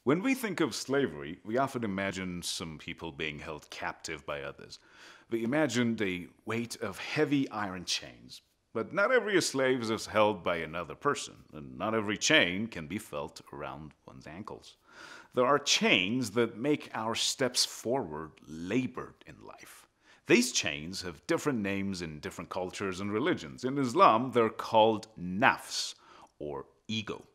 When we think of slavery, we often imagine some people being held captive by others. We imagine the weight of heavy iron chains. But not every slave is held by another person, and not every chain can be felt around one's ankles. There are chains that make our steps forward labored in life. These chains have different names in different cultures and religions. In Islam, they're called nafs, or ego.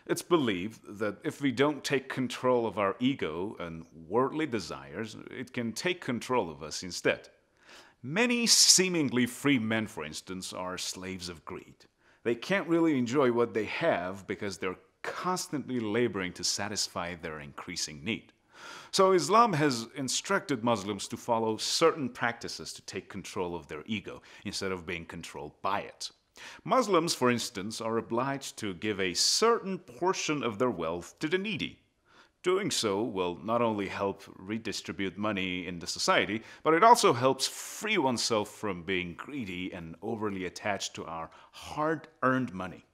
It's believed that if we don't take control of our ego and worldly desires, it can take control of us instead. Many seemingly free men, for instance, are slaves of greed. They can't really enjoy what they have because they're constantly laboring to satisfy their increasing need. So Islam has instructed Muslims to follow certain practices to take control of their ego instead of being controlled by it. Muslims, for instance, are obliged to give a certain portion of their wealth to the needy. Doing so will not only help redistribute money in the society, but it also helps free oneself from being greedy and overly attached to our hard-earned money.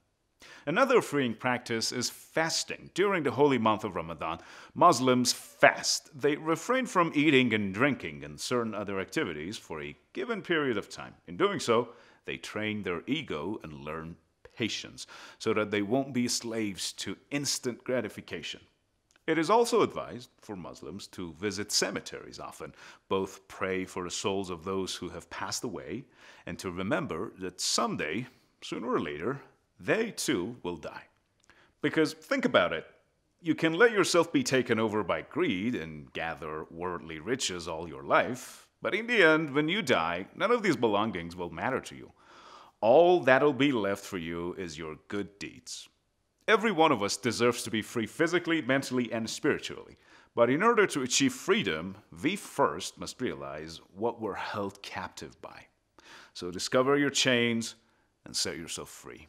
Another freeing practice is fasting. During the holy month of Ramadan, Muslims fast. They refrain from eating and drinking and certain other activities for a given period of time. In doing so, they train their ego and learn patience so that they won't be slaves to instant gratification. It is also advised for Muslims to visit cemeteries often, both pray for the souls of those who have passed away and to remember that someday, sooner or later, they too will die. Because think about it, you can let yourself be taken over by greed and gather worldly riches all your life, but in the end, when you die, none of these belongings will matter to you. All that'll be left for you is your good deeds. Every one of us deserves to be free physically, mentally, and spiritually. But in order to achieve freedom, we first must realize what we're held captive by. So discover your chains and set yourself free.